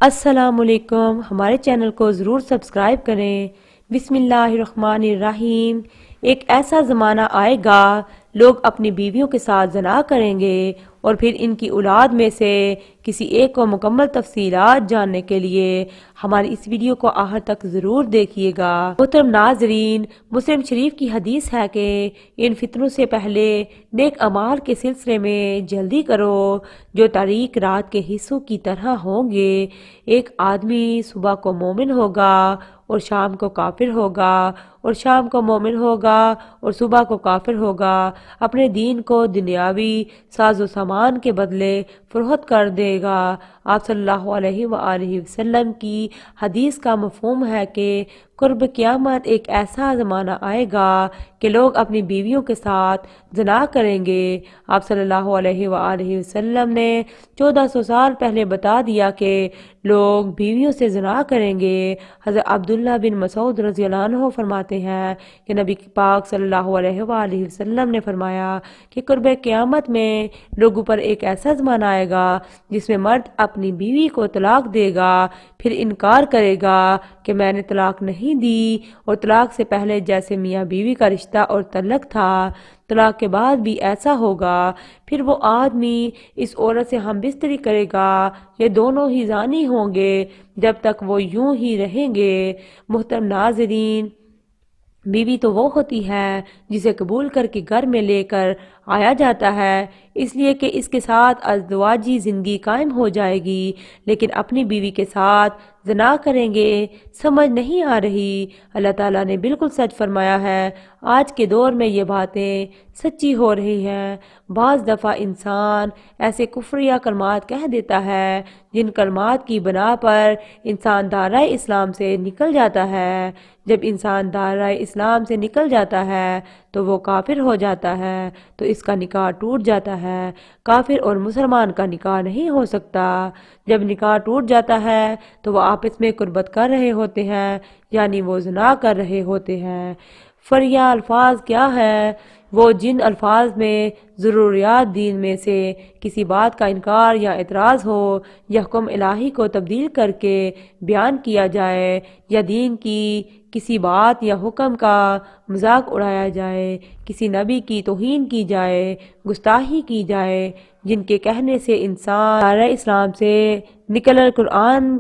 السلام علیکم، ہمارے چینل کو ضرور سبسکرائب کریں۔ بسم اللہ الرحمن الرحیم۔ ایک ایسا زمانہ آئے گا، لوگ اپنی بیویوں کے ساتھ زنا کریں گے اور پھر ان کی اولاد میں سے کسی ایک کو مکمل تفصیلات جاننے کے لیے ہماری اس ویڈیو کو آخر تک ضرور دیکھیے گا۔ محترم ناظرین، مسلم شریف کی حدیث ہے کہ ان فتنوں سے پہلے نیک اعمال کے سلسلے میں جلدی کرو جو تاریک رات کے حصوں کی طرح ہوں گے۔ ایک آدمی صبح کو مومن ہوگا اور شام کو کافر ہوگا، اور شام کو مومن ہوگا اور صبح کو کافر ہوگا، اپنے دین کو دنیاوی ساز و سامان کے بدلے فروخت کر دے گا۔ آپ صلی اللہ علیہ وآلہ وسلم کی حدیث کا مفہوم ہے کہ قرب قیامت ایک ایسا زمانہ آئے گا کہ لوگ اپنی بیویوں کے ساتھ زنا کریں گے۔ آپ صلی اللہ علیہ وآلہ وسلم نے 1400 سال پہلے بتا دیا کہ لوگ بیویوں سے زنا کریں گے۔ حضرت عبداللہ بن مسعود رضی اللہ عنہ فرماتے ہیں کہ نبی پاک صلی اللہ علیہ وآلہ وسلم نے فرمایا کہ قرب قیامت میں لوگوں پر ایک ایسا زمانہ آئے گا جس میں مرد اپنی بیوی کو طلاق دے گا، پھر انکار کرے گا کہ میں نے طلاق نہیں دی، اور طلاق سے پہلے جیسے میاں بیوی کا رشتہ اور تعلق تھا طلاق کے بعد بھی ایسا ہوگا۔ پھر وہ آدمی اس عورت سے ہم بستری کرے گا، یہ دونوں ہی زانی ہوں گے جب تک وہ یوں ہی رہیں گے۔ محترم ناظرین، بیوی تو وہ ہوتی ہے جسے قبول کر کے گھر میں لے کر آیا جاتا ہے، اس لیے کہ اس کے ساتھ ازدواجی زندگی قائم ہو جائے گی، لیکن اپنی بیوی کے ساتھ زنا کریں گے۔ سمجھ نہیں آ رہی؟ اللہ تعالیٰ نے بالکل سچ فرمایا ہے۔ آج کے دور میں یہ باتیں سچی ہو رہی ہیں۔ بعض دفعہ انسان ایسے کفریہ کلمات کہہ دیتا ہے جن کلمات کی بنا پر انسان دائرہ اسلام سے نکل جاتا ہے۔ جب انسان دائرہ اسلام سے نکل جاتا ہے تو وہ کافر ہو جاتا ہے، تو اس کا نکاح ٹوٹ جاتا ہے۔ کافر اور مسلمان کا نکاح نہیں ہو سکتا۔ جب نکاح ٹوٹ جاتا ہے تو وہ آپس میں قربت کر رہے ہوتے ہیں، یعنی وہ زنا کر رہے ہوتے ہیں۔ فریہ الفاظ کیا ہے؟ وہ جن الفاظ میں ضروریات دین میں سے کسی بات کا انکار یا اعتراض ہو، یا حکم الہی کو تبدیل کر کے بیان کیا جائے، یا دین کی کسی بات یا حکم کا مذاق اڑایا جائے، کسی نبی کی توہین کی جائے، گستاخی کی جائے، جن کے کہنے سے انسان دائرہ اسلام سے نکل قرآن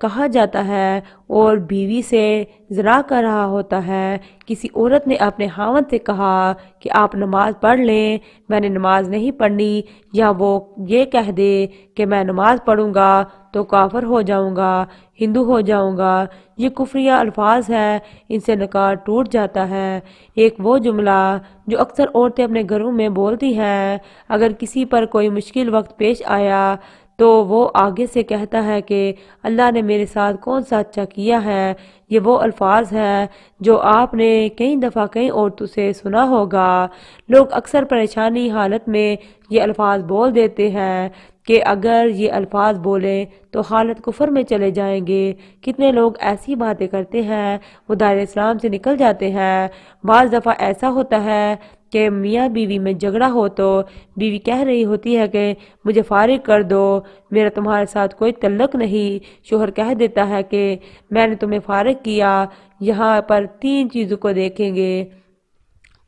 کہا جاتا ہے اور بیوی سے زنا کر رہا ہوتا ہے۔ کسی عورت نے اپنے خاوند سے کہا کہ آپ نماز پڑھ لیں، میں نے نماز نہیں پڑھنی، یا وہ یہ کہہ دے کہ میں نماز پڑھوں گا تو کافر ہو جاؤں گا، ہندو ہو جاؤں گا، یہ کفریہ الفاظ ہے، ان سے نکاح ٹوٹ جاتا ہے۔ ایک وہ جملہ جو اکثر عورتیں اپنے گھروں میں بولتی ہیں، اگر کسی پر کوئی مشکل وقت پیش آیا تو وہ آگے سے کہتا ہے کہ اللہ نے میرے ساتھ کون سا اچھا کیا ہے۔ یہ وہ الفاظ ہیں جو آپ نے کئی دفعہ کئی عورتوں سے سنا ہوگا۔ لوگ اکثر پریشانی حالت میں یہ الفاظ بول دیتے ہیں کہ اگر یہ الفاظ بولیں تو حالت کفر میں چلے جائیں گے۔ کتنے لوگ ایسی باتیں کرتے ہیں، وہ دائرہ اسلام سے نکل جاتے ہیں۔ بعض دفعہ ایسا ہوتا ہے کہ میاں بیوی میں جھگڑا ہو تو بیوی کہہ رہی ہوتی ہے کہ مجھے فارغ کر دو، میرا تمہارے ساتھ کوئی تعلق نہیں۔ شوہر کہہ دیتا ہے کہ میں نے تمہیں فارغ کیا۔ یہاں پر 3 چیزوں کو دیکھیں گے۔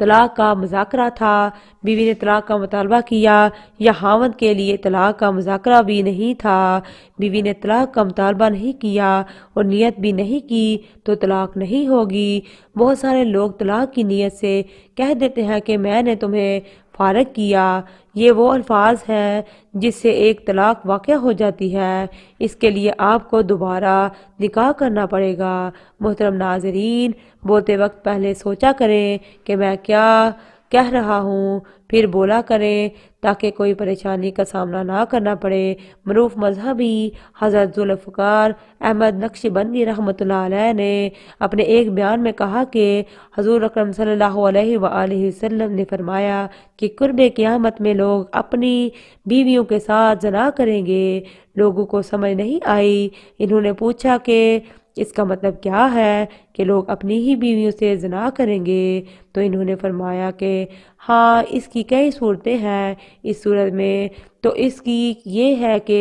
طلاق کا مذاکرہ تھا، بیوی نے طلاق کا مطالبہ کیا، یا خاوند کے لیے طلاق کا مذاکرہ بھی نہیں تھا، بیوی نے طلاق کا مطالبہ نہیں کیا اور نیت بھی نہیں کی تو طلاق نہیں ہوگی۔ بہت سارے لوگ طلاق کی نیت سے کہہ دیتے ہیں کہ میں نے تمہیں فارغ کیا۔ یہ وہ الفاظ ہیں جس سے ایک طلاق واقع ہو جاتی ہے۔ اس کے لیے آپ کو دوبارہ نکاح کرنا پڑے گا۔ محترم ناظرین، بولتے وقت پہلے سوچا کریں کہ میں کیا کہہ رہا ہوں، پھر بولا کریں تاکہ کوئی پریشانی کا سامنا نہ کرنا پڑے۔ معروف مذہبی حضرت ذوالفقار احمد نقشبندی رحمۃ اللہ علیہ نے اپنے ایک بیان میں کہا کہ حضور اکرم صلی اللہ علیہ وآلہ وسلم نے فرمایا کہ قرب قیامت میں لوگ اپنی بیویوں کے ساتھ زنا کریں گے۔ لوگوں کو سمجھ نہیں آئی، انہوں نے پوچھا کہ اس کا مطلب کیا ہے کہ لوگ اپنی ہی بیویوں سے زنا کریں گے؟ تو انہوں نے فرمایا کہ ہاں، اس کی کئی صورتیں ہیں۔ اس صورت میں تو اس کی یہ ہے کہ